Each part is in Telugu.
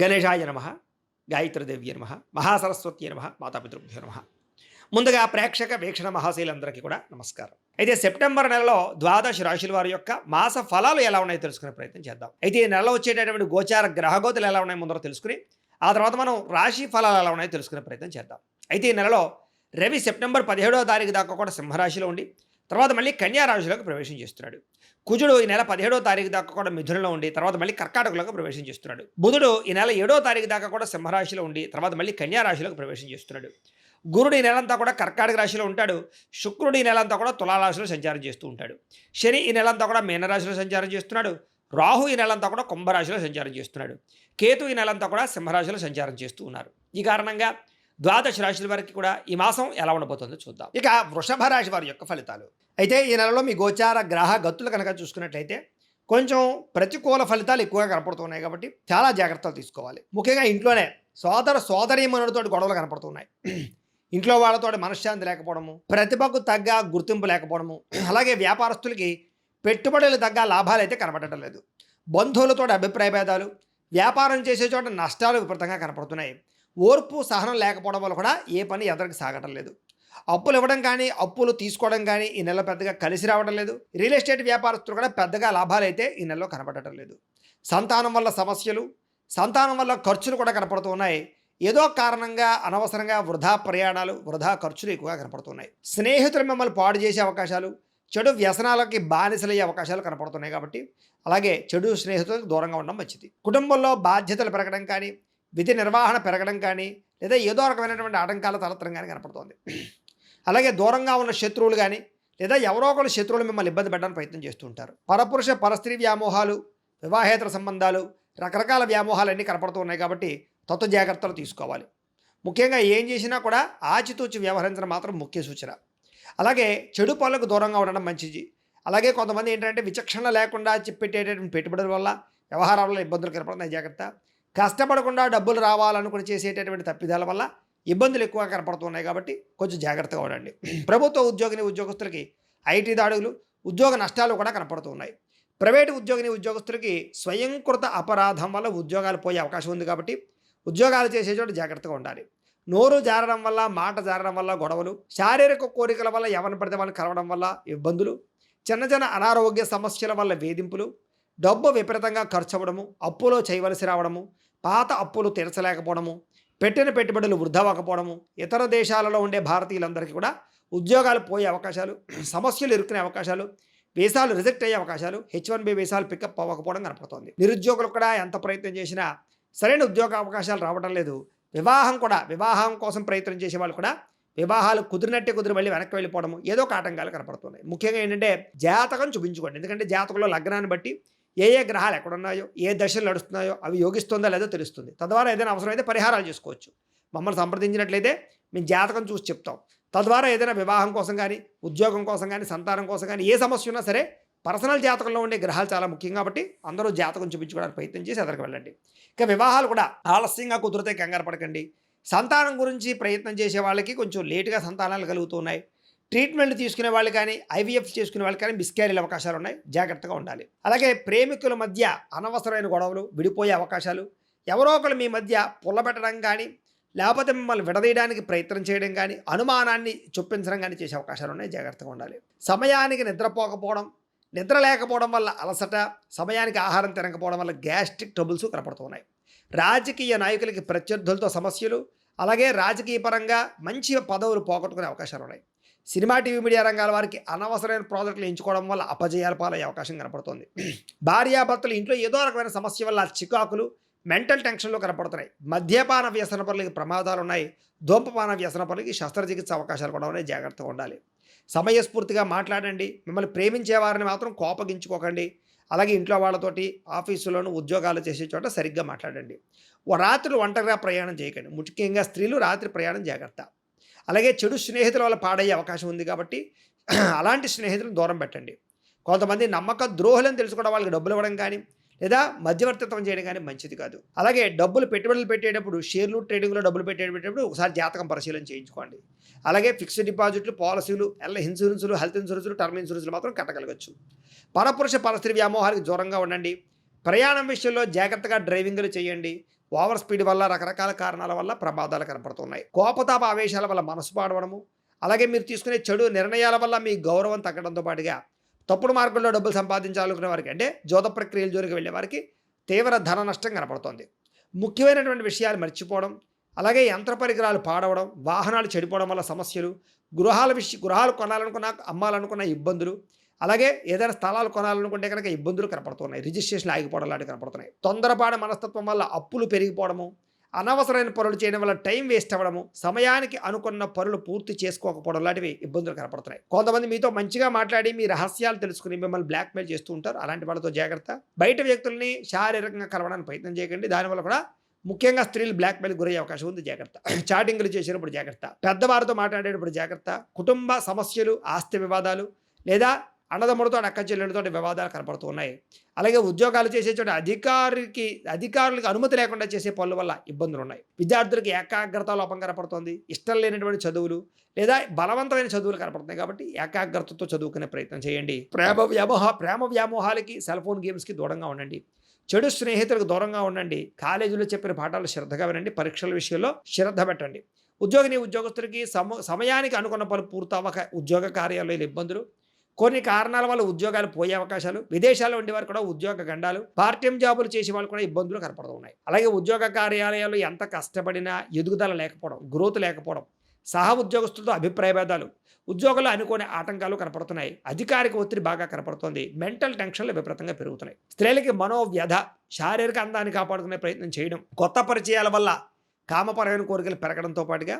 గణేశాయ నమ, గాయత్రీదేవ్య నమ, మహాసరస్వతి నమ, మాతాపితృభ్యో నమ. ముందుగా ప్రేక్షక వీక్షణ మహాశీలందరికీ కూడా నమస్కారం. అయితే సెప్టెంబర్ నెలలో ద్వాదశ రాశుల వారి యొక్క మాస ఫలాలు ఎలా ఉన్నాయో తెలుసుకునే ప్రయత్నం చేద్దాం. అయితే ఈ నెలలో వచ్చేటటువంటి గోచార గ్రహగోతులు ఎలా ఉన్నాయో ముందర తెలుసుకుని ఆ తర్వాత మనం రాశి ఫలాలు ఎలా ఉన్నాయో తెలుసుకునే ప్రయత్నం చేద్దాం. అయితే ఈ నెలలో రవి సెప్టెంబర్ 17వ తారీఖు దాకా కూడా సింహరాశిలో ఉండి తర్వాత మళ్ళీ కన్యా రాశిలోకి ప్రవేశం చేస్తున్నాడు. కుజుడు ఈ నెల 17వ తారీఖు దాకా కూడా మిథునంలో ఉండి తర్వాత మళ్ళీ కర్కాటకలోకి ప్రవేశం చేస్తున్నాడు. బుధుడు ఈ నెల 7వ తారీఖు దాకా కూడా సింహరాశిలో ఉండి తర్వాత మళ్ళీ కన్యా రాశిలోకి ప్రవేశం చేస్తున్నాడు. గురుడు ఈ నెలంతా కూడా కర్కాటక రాశిలో ఉంటాడు. శుక్రుడు ఈ నెలంతా కూడా తులారాశిలో సంచారం చేస్తూ ఉంటాడు. శని ఈ నెలంతా కూడా మీనరాశిలో సంచారం చేస్తున్నాడు. రాహు ఈ నెలంతా కూడా కుంభరాశిలో సంచారం చేస్తున్నాడు. కేతు ఈ నెలంతా కూడా సింహరాశిలో సంచారం చేస్తూ ఉన్నారు. ఈ కారణంగా ద్వాదశ రాశుల వారికి కూడా ఈ మాసం ఎలా ఉండబోతుందో చూద్దాం. ఇక వృషభ రాశి వారి యొక్క ఫలితాలు. అయితే ఈ నెలలో మీ గోచార గ్రహ గతులు కనుక చూసుకున్నట్లయితే కొంచెం ప్రతికూల ఫలితాలు ఎక్కువగా కనపడుతున్నాయి కాబట్టి చాలా జాగ్రత్తలు తీసుకోవాలి. ముఖ్యంగా ఇంట్లోనే సోదరీమణులతో గొడవలు కనపడుతున్నాయి. ఇంట్లో వాళ్ళతో మనశ్శాంతి లేకపోవడము, ప్రతిభకు తగ్గ గుర్తింపు లేకపోవడము, అలాగే వ్యాపారస్తులకి పెట్టుబడులు తగ్గ లాభాలు అయితే కనపడటం లేదు. బంధువులతో అభిప్రాయ భేదాలు, వ్యాపారం చేసే చోట నష్టాలు విపరీతంగా కనపడుతున్నాయి. ఓర్పు సహనం లేకపోవడం వల్ల కూడా ఏ పని ఎదరికి సాగటం లేదు. అప్పులు ఇవ్వడం కానీ అప్పులు తీసుకోవడం కానీ ఈ నెలలో పెద్దగా కలిసి రావడం లేదు. రియల్ ఎస్టేట్ వ్యాపారస్తులు కూడా పెద్దగా లాభాలు అయితే ఈ నెలలో కనపడటం లేదు. సంతానం వల్ల సమస్యలు, సంతానం వల్ల ఖర్చులు కూడా కనపడుతూ ఉన్నాయి. ఏదో కారణంగా అనవసరంగా వృధా ప్రయాణాలు, వృధా ఖర్చులు ఎక్కువగా కనపడుతున్నాయి. స్నేహితులు మిమ్మల్ని పాడు చేసే అవకాశాలు, చెడు వ్యసనాలకి బానిసలయ్యే అవకాశాలు కనపడుతున్నాయి. కాబట్టి అలాగే చెడు స్నేహితులకు దూరంగా ఉండడం మంచిది. కుటుంబంలో బాధ్యతలు పెరగడం కానీ, విధి నిర్వహణ పెరగడం కానీ, లేదా ఏదో రకమైనటువంటి ఆటంకాల తలెత్తడం కానీ కనపడుతోంది. అలాగే దూరంగా ఉన్న శత్రువులు కానీ, లేదా ఎవరో ఒకరు శత్రువులు మిమ్మల్ని ఇబ్బంది పెట్టడానికి ప్రయత్నం చేస్తూ ఉంటారు. పరపురుష పరస్త్రీ వ్యామోహాలు, వివాహేతర సంబంధాలు, రకరకాల వ్యామోహాలు అన్నీ కనపడుతూ ఉన్నాయి. కాబట్టి తత్వ జాగ్రత్తలు తీసుకోవాలి. ముఖ్యంగా ఏం చేసినా కూడా ఆచితూచి వ్యవహరించడం మాత్రం ముఖ్య సూచన. అలాగే చెడు పనులకు దూరంగా ఉండడం మంచిది. అలాగే కొంతమంది ఏంటంటే విచక్షణ లేకుండా చెప్పెట్టేటటువంటి పెట్టుబడుల వల్ల వ్యవహారాల వల్ల ఇబ్బందులు కనపడుతున్నాయి. జాగ్రత్త. కష్టపడకుండా డబ్బులు రావాలనుకుని చేసేటటువంటి తప్పిదాల వల్ల ఇబ్బందులు ఎక్కువ కనపడుతున్నాయి. కాబట్టి కొంచెం జాగ్రత్తగా ఉండండి. ప్రభుత్వ ఉద్యోగస్తులకి ఐటీ దాడులు, ఉద్యోగ నష్టాలు కూడా కనపడుతున్నాయి. ప్రైవేటు ఉద్యోగస్తులకి స్వయంకృత అపరాధం వల్ల ఉద్యోగాలు పోయే అవకాశం ఉంది. కాబట్టి ఉద్యోగాలు చేసే చోట జాగ్రత్తగా ఉండాలి. నోరు జారడం వల్ల, మాట జారడం వల్ల గొడవలు, శారీరక కోరికల వల్ల ఎవరిని పడితే వాళ్ళని కలవడం వల్ల ఇబ్బందులు, చిన్న అనారోగ్య సమస్యల వల్ల వేధింపులు, డబ్బు విపరీతంగా ఖర్చు అవ్వడము, అప్పులో చేయవలసి రావడము, పాత అప్పులు తీర్చలేకపోవడము, పెట్టిన పెట్టుబడులు వృధా అవ్వకపోవడము, ఇతర దేశాలలో ఉండే భారతీయులందరికీ కూడా ఉద్యోగాలు పోయే అవకాశాలు, సమస్యలు ఇరుక్కునే అవకాశాలు, వీసాలు రిజెక్ట్ అయ్యే అవకాశాలు, H1B వీసాలు పికప్ అవ్వకపోవడం కనపడుతోంది. నిరుద్యోగులు కూడా ఎంత ప్రయత్నం చేసినా సరైన ఉద్యోగ అవకాశాలు రావడం లేదు. వివాహం కోసం ప్రయత్నం చేసే వాళ్ళు కూడా వివాహాలు కుదిరి మళ్ళీ వెనక్కి వెళ్ళిపోవడము, ఏదో ఒక ఆటంకాలు కనపడుతున్నాయి. ముఖ్యంగా ఏంటంటే జాతకం చూపించుకోండి. ఎందుకంటే జాతకంలో లగ్నాన్ని బట్టి ఏ గ్రహాలు ఎక్కడున్నాయో, ఏ దశలు నడుస్తున్నాయో అవి యోగిస్తుందో లేదో తెలుస్తుంది. తద్వారా ఏదైనా అవసరమైతే పరిహారాలు చేసుకోవచ్చు. మమ్మల్ని సంప్రదించినట్లయితే మేము జాతకం చూసి చెప్తాం. తద్వారా ఏదైనా వివాహం కోసం కానీ, ఉద్యోగం కోసం కానీ, సంతానం కోసం కానీ ఏ సమస్య ఉన్నా సరే పర్సనల్ జాతకంలో ఉండే గ్రహాలు చాలా ముఖ్యం. కాబట్టి అందరూ జాతకం చూపించుకోవడానికి ప్రయత్నం చేసి ఎదరికి వెళ్ళండి. ఇక వివాహాలు కూడా ఆలస్యంగా కుదిరితే కంగారు పడకండి. సంతానం గురించి ప్రయత్నం చేసే వాళ్ళకి కొంచెం లేటుగా సంతానాలు కలుగుతున్నాయి. ట్రీట్మెంట్ తీసుకునే వాళ్ళు కానీ, IVF చేసుకునే వాళ్ళు కానీ మిస్క్యారీల అవకాశాలు ఉన్నాయి. జాగ్రత్తగా ఉండాలి. అలాగే ప్రేమికుల మధ్య అనవసరమైన గొడవలు, విడిపోయే అవకాశాలు, ఎవరో ఒకరు మీ మధ్య పుల్లబెట్టడం కానీ, లేకపోతే మిమ్మల్ని విడదీయడానికి ప్రయత్నం చేయడం కానీ, అనుమానాన్ని చొప్పించడం కానీ చేసే అవకాశాలు ఉన్నాయి. జాగ్రత్తగా ఉండాలి. సమయానికి నిద్రపోకపోవడం, నిద్ర లేకపోవడం వల్ల అలసట, సమయానికి ఆహారం తినకపోవడం వల్ల గ్యాస్ట్రిక్ ట్రబుల్స్ కనపడుతున్నాయి. రాజకీయ నాయకులకి ప్రత్యర్థులతో సమస్యలు, అలాగే రాజకీయ పరంగా మంచి పదవులు పోగొట్టుకునే అవకాశాలు ఉన్నాయి. సినిమా, టీవీ, మీడియా రంగాల వారికి అనవసరమైన ప్రాజెక్టులు ఎంచుకోవడం వల్ల అపజయాల పాలయ్యే అవకాశం కనపడుతుంది. భార్యాభర్తలు ఇంట్లో ఏదో రకమైన సమస్య వల్ల చికాకులు, మెంటల్ టెన్షన్లు కనపడుతున్నాయి. మద్యపాన వ్యసన పనులకి ప్రమాదాలు ఉన్నాయి. ధూమపాన వ్యసన పనులకి శస్త్రచికిత్స అవకాశాలు కూడా ఉన్నాయి. జాగ్రత్తగా ఉండాలి. సమయస్ఫూర్తిగా మాట్లాడండి. మిమ్మల్ని ప్రేమించే వారిని మాత్రం కోపగించుకోకండి. అలాగే ఇంట్లో వాళ్ళతోటి, ఆఫీసులోను, ఉద్యోగాలు చేసే చోట సరిగ్గా మాట్లాడండి. రాత్రులు ఒంటరిగా ప్రయాణం చేయకండి. ముఖ్యంగా స్త్రీలు రాత్రి ప్రయాణం జాగ్రత్త. అలాగే చెడు స్నేహితుల వల్ల పాడయ్యే అవకాశం ఉంది. కాబట్టి అలాంటి స్నేహితులను దూరం పెట్టండి. కొంతమంది నమ్మక ద్రోహులను తెలుసుకోవడం, వాళ్ళకి డబ్బులు ఇవ్వడం కానీ, లేదా మధ్యవర్తిత్వం చేయడం కానీ మంచిది కాదు. అలాగే పెట్టుబడులు పెట్టేటప్పుడు, షేర్లు ట్రేడింగ్లో డబ్బులు పెట్టేటప్పుడు ఒకసారి జాతకం పరిశీలన చేయించుకోండి. అలాగే ఫిక్స్డ్ డిపాజిట్లు, పాలసీలు, ఇన్సూరెన్సులు, హెల్త్ ఇన్సూరెన్సులు, టర్మ్ ఇన్సూరెన్సులు మాత్రం కట్టగలగచ్చు. పరపురుష పరస్త్రీ వ్యామోహానికి దూరంగా ఉండండి. ప్రయాణం విషయంలో జాగ్రత్తగా డ్రైవింగ్లు చేయండి. ఓవర్ స్పీడ్ వల్ల రకరకాల కారణాల వల్ల ప్రమాదాలు కనపడుతున్నాయి. కోపతాప ఆవేశాల వల్ల మనసు పాడవడము, అలాగే మీరు తీసుకునే చెడు నిర్ణయాల వల్ల మీ గౌరవం తగ్గడంతో పాటుగా తప్పుడు మార్గంలో డబ్బులు సంపాదించాలనుకునే వారికి, అంటే జోద ప్రక్రియల జోలికి వెళ్ళే వారికి తీవ్ర ధన నష్టం కనపడుతోంది. ముఖ్యమైనటువంటి విషయాలు మర్చిపోవడం, అలాగే యంత్ర పరికరాలు పాడవడం, వాహనాలు చెడిపోవడం వల్ల సమస్యలు, గృహాలు కొనాలనుకున్న, అమ్మాలనుకున్న ఇబ్బందులు, అలాగే ఏదైనా స్థలాలు కొనాలనుకుంటే కనుక ఇబ్బందులు కనపడుతున్నాయి. రిజిస్ట్రేషన్లు ఆగిపోవడం లాంటివి కనపడుతున్నాయి. తొందరపాటు మనస్తత్వం వల్ల అప్పులు పెరిగిపోవడము, అనవసరమైన పనులు చేయడం వల్ల టైం వేస్ట్ అవ్వడము, సమయానికి అనుకున్న పనులు పూర్తి చేసుకోకపోవడం లాంటివి ఇబ్బందులు కనపడుతున్నాయి. కొంతమంది మీతో మంచిగా మాట్లాడి మీ రహస్యాలు తెలుసుకుని మిమ్మల్ని బ్లాక్మెయిల్ చేస్తూ ఉంటారు. అలాంటి వాళ్ళతో జాగ్రత్త. బయట వ్యక్తుల్ని శారీరకంగా కలవడానికి ప్రయత్నం చేయకండి. దానివల్ల కూడా ముఖ్యంగా స్త్రీలు బ్లాక్మెయిల్ గురయ్యే అవకాశం ఉంది. జాగ్రత్త. చాటింగ్లు చేసేటప్పుడు జాగ్రత్త. పెద్దవారితో మాట్లాడేటప్పుడు జాగ్రత్త. కుటుంబ సమస్యలు, ఆస్తి వివాదాలు, లేదా అన్నదమ్ములతో అక్క చెల్లెలతో వివాదాలు కనపడుతూ ఉన్నాయి. అలాగే ఉద్యోగాలు చేసే చోట అధికారులకు అనుమతి లేకుండా చేసే పనుల వల్ల ఇబ్బందులు ఉన్నాయి. విద్యార్థులకు ఏకాగ్రత లోపం కనపడుతుంది. ఇష్టం లేనటువంటి చదువులు లేదా బలవంతమైన చదువులు కనపడుతున్నాయి. కాబట్టి ఏకాగ్రతతో చదువుకునే ప్రయత్నం చేయండి. ప్రేమ వ్యామోహాలకి, సెల్ ఫోన్ గేమ్స్కి దూరంగా ఉండండి. చెడు స్నేహితులకు దూరంగా ఉండండి. కాలేజీలో చెప్పిన పాఠాలు శ్రద్ధగా వినండి. పరీక్షల విషయంలో శ్రద్ధ పెట్టండి. ఉద్యోగస్తులకి సమయానికి అనుకున్న పనులు పూర్తవ్వక ఉద్యోగ కార్యాలయాలు ఇబ్బందులు, కొన్ని కారణాల వల్ల ఉద్యోగాలు పోయే అవకాశాలు, విదేశాల్లో ఉండేవారు కూడా ఉద్యోగ గండాలు, పార్ట్ టైం జాబులు చేసే వాళ్ళు కూడా ఇబ్బందులు కనపడుతున్నాయి. అలాగే ఉద్యోగ కార్యాలయాలు ఎంత కష్టపడినా ఎదుగుదల లేకపోవడం, గ్రోత్ లేకపోవడం, సహ ఉద్యోగస్తులతో అభిప్రాయ భేదాలు, ఉద్యోగాలు అనుకోని ఆటంకాలు కనపడుతున్నాయి. అధికారిక ఒత్తిడి బాగా కనపడుతుంది. మెంటల్ టెన్షన్లు విపరీతంగా పెరుగుతున్నాయి. స్త్రీలకి మనోవ్యధ, శారీరక అందాన్ని కాపాడుకునే ప్రయత్నం చేయడం, కొత్త పరిచయాల వల్ల కామపరమైన కోరికలు పెరగడంతో పాటుగా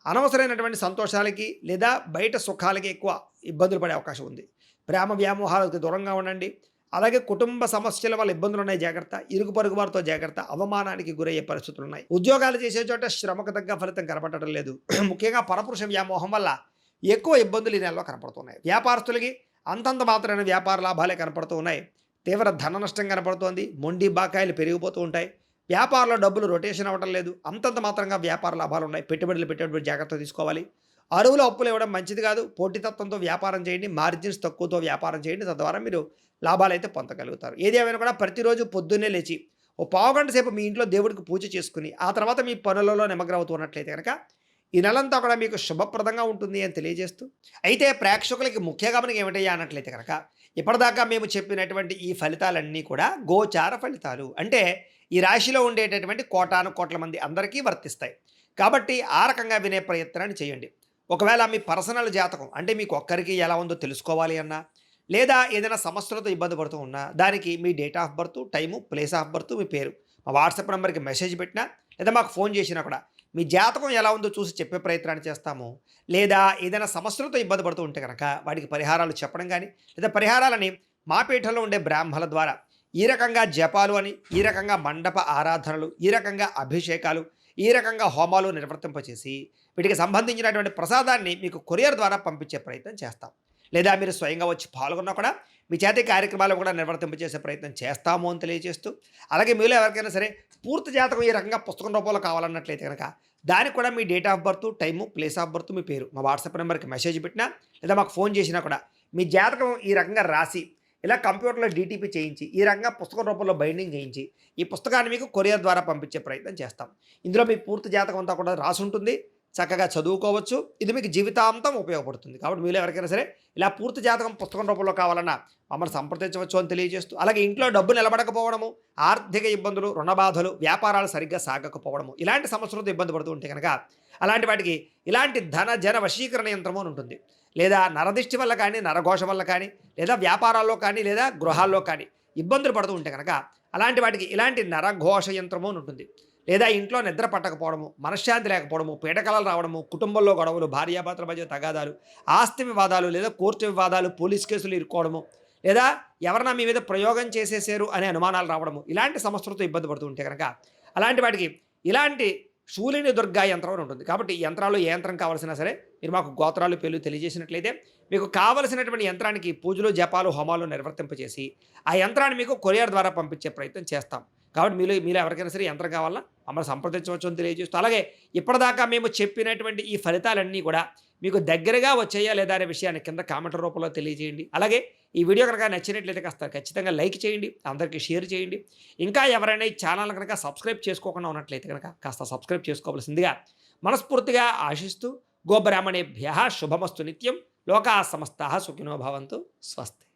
అనవసరమైనటువంటి సంతోషాలకి లేదా బయట సుఖాలకి ఎక్కువ ఇబ్బందులు పడే అవకాశం ఉంది. ప్రేమ వ్యామోహాలకు దూరంగా ఉండండి. అలాగే కుటుంబ సమస్యల వల్ల ఇబ్బందులు ఉన్నాయి. జాగ్రత్త. ఇరుగు పొరుగు వారితో జాగ్రత్త. అవమానానికి గురయ్యే పరిస్థితులు ఉన్నాయి. ఉద్యోగాలు చేసే చోట శ్రమకు తగ్గ ఫలితం కనపడటం లేదు. ముఖ్యంగా పరపురుష వ్యామోహం వల్ల ఎక్కువ ఇబ్బందులు ఈ నెలలో కనపడుతున్నాయి. వ్యాపారస్తులకి అంతంత మాత్రమైన వ్యాపార లాభాలే కనపడుతూ ఉన్నాయి. తీవ్ర ధన నష్టం కనపడుతోంది. మొండి బాకాయలు పెరిగిపోతూ ఉంటాయి. వ్యాపారంలో డబ్బులు రొటేషన్ అవ్వడం లేదు. అంతంత మాత్రంగా వ్యాపార లాభాలు ఉన్నాయి. పెట్టుబడులు జాగ్రత్త తీసుకోవాలి. అరువులు అప్పులు ఇవ్వడం మంచిది కాదు. పోటీతత్వంతో వ్యాపారం చేయండి. మార్జిన్స్ తక్కువతో వ్యాపారం చేయండి. తద్వారా మీరు లాభాలు అయితే పొందగలుగుతారు. ఏది ఏమైనా కూడా ప్రతిరోజు పొద్దున్నే లేచి ఓ పావుగంట సేపు మీ ఇంట్లో దేవుడికి పూజ చేసుకుని ఆ తర్వాత మీ పనులలో నిమగ్నమవుతున్నట్లయితే కనుక ఈ నెలంతా కూడా మీకు శుభప్రదంగా ఉంటుంది అని తెలియజేస్తూ, అయితే ప్రేక్షకులకి ముఖ్య గమనిక ఏమిటయ్యా అన్నట్లయితే కనుక ఇప్పటిదాకా మేము చెప్పినటువంటి ఈ ఫలితాలన్నీ కూడా గోచార ఫలితాలు. అంటే ఈ రాశిలో ఉండేటటువంటి కోటాను కోట్ల మంది అందరికీ వర్తిస్తాయి. కాబట్టి ఆ రకంగా వినే ప్రయత్నాన్ని చేయండి. ఒకవేళ మీ పర్సనల్ జాతకం, అంటే మీకు ఒక్కరికి ఎలా ఉందో తెలుసుకోవాలి అన్నా, లేదా ఏదైనా సమస్యలతో ఇబ్బంది పడుతూ ఉన్నా, దానికి మీ date of birth, time, place of birth, మీ పేరు మా వాట్సాప్ నెంబర్కి మెసేజ్ పెట్టినా లేదా మాకు ఫోన్ చేసినా కూడా మీ జాతకం ఎలా ఉందో చూసి చెప్పే ప్రయత్నాన్ని చేస్తాము. లేదా ఏదైనా సమస్యలతో ఇబ్బంది పడుతూ ఉంటే కనుక వాటికి పరిహారాలు చెప్పడం కానీ, లేదా పరిహారాలని మా పీఠంలో ఉండే బ్రాహ్మణుల ద్వారా ఈ రకంగా జపాలు అని, ఈ రకంగా మండప ఆరాధనలు, ఈ రకంగా అభిషేకాలు, ఈ రకంగా హోమాలు నిర్వర్తింపచేసి వీటికి సంబంధించినటువంటి ప్రసాదాన్ని మీకు కొరియర్ ద్వారా పంపించే ప్రయత్నం చేస్తాం. లేదా మీరు స్వయంగా వచ్చి పాల్గొన్నా కూడా మీ చేతి కార్యక్రమాలు కూడా నిర్వర్తింపచేసే ప్రయత్నం చేస్తాము అని తెలియజేస్తూ, అలాగే మీలో ఎవరికైనా సరే పూర్తి జాతకం ఈ రకంగా పుస్తకం రూపంలో కావాలన్నట్లయితే కనుక దానికి కూడా మీ date of birth, time, place of birth, మీ పేరు మా వాట్సాప్ నెంబర్కి మెసేజ్ పెట్టినా లేదా మాకు ఫోన్ చేసినా కూడా మీ జాతకం ఈ రకంగా రాసి ఇలా కంప్యూటర్లో డీటీపీ చేయించి ఈ రకంగా పుస్తకం రూపంలో బైండింగ్ చేయించి ఈ పుస్తకాన్ని మీకు కొరియర్ ద్వారా పంపించే ప్రయత్నం చేస్తాం. ఇందులో మీ పూర్తి జాతకం అంతా కూడా రాసి ఉంటుంది. చక్కగా చదువుకోవచ్చు. ఇది మీకు జీవితాంతం ఉపయోగపడుతుంది. కాబట్టి మీరు ఎవరికైనా సరే ఇలా పూర్తి జాతకం పుస్తకం రూపంలో కావాలన్నా మమ్మల్ని సంప్రదించవచ్చు అని తెలియజేస్తూ, అలాగే ఇంట్లో డబ్బు నిలబడకపోవడము, ఆర్థిక ఇబ్బందులు, రుణ బాధలు, వ్యాపారాలు సరిగ్గా సాగకపోవడము, ఇలాంటి సమస్యలతో ఇబ్బంది పడుతూ ఉంటే కనుక అలాంటి వాటికి ఇలాంటి ధన జన వశీకరణ యంత్రము అని ఉంటుంది. లేదా నరదిష్టి వల్ల కానీ, నరఘోష వల్ల కానీ, లేదా వ్యాపారాల్లో కానీ, లేదా గృహాల్లో కానీ ఇబ్బందులు పడుతూ ఉంటే కనుక అలాంటి వాటికి ఇలాంటి నరఘోష యంత్రము అని ఉంటుంది. లేదా ఇంట్లో నిద్ర పట్టకపోవడము, మనశ్శాంతి లేకపోవడము, పీడకలలు రావడము, కుటుంబంలో గొడవలు, భార్యాభర్తల మధ్య తగాదాలు, ఆస్తి వివాదాలు, లేదా కోర్టు వివాదాలు, పోలీస్ కేసులు ఇరుక్కోవడము, లేదా ఎవరన్నా మీ మీద ప్రయోగం చేసేసారు అనే అనుమానాలు రావడము, ఇలాంటి సమస్యలతో ఇబ్బంది పడుతూ ఉంటే కనుక అలాంటి వాటికి ఇలాంటి శూలిని దుర్గా యంత్రం అని ఉంటుంది. కాబట్టి ఈ యంత్రాలు ఏ యంత్రం కావాల్సినా సరే మీరు మాకు గోత్రాలు పేర్లు తెలియజేసినట్లయితే మీకు కావలసినటువంటి యంత్రానికి పూజలు, జపాలు, హోమాలు నిర్వర్తింపచేసి ఆ యంత్రాన్ని మీకు కొరియర్ ద్వారా పంపించే ప్రయత్నం చేస్తాం. కాబట్టి మీలో ఎవరికైనా సరే యంత్రం కావాలన్నా మమ్మల్ని సంప్రదించవచ్చు అని తెలియజేస్తూ, అలాగే ఇప్పటిదాకా మేము చెప్పినటువంటి ఈ ఫలితాలన్నీ కూడా మీకు దగ్గరగా వచ్చాయా లేదా అనే విషయాన్ని కింద కామెంట్ల రూపంలో తెలియజేయండి. అలాగే ఈ వీడియో కనుక నచ్చినట్లయితే కాస్త ఖచ్చితంగా లైక్ చేయండి, అందరికీ షేర్ చేయండి. ఇంకా ఎవరైనా ఈ ఛానల్ కనుక సబ్స్క్రైబ్ చేసుకోకుండా ఉన్నట్లయితే కనుక కాస్త సబ్స్క్రైబ్ చేసుకోవాల్సిందిగా మనస్ఫూర్తిగా ఆశిస్తూ, గోబ్రాహ్మణేభ్యః శుభమస్తు నిత్యం, లోకాः సమస్తాः సుఖినో భవంతు, స్వస్తి.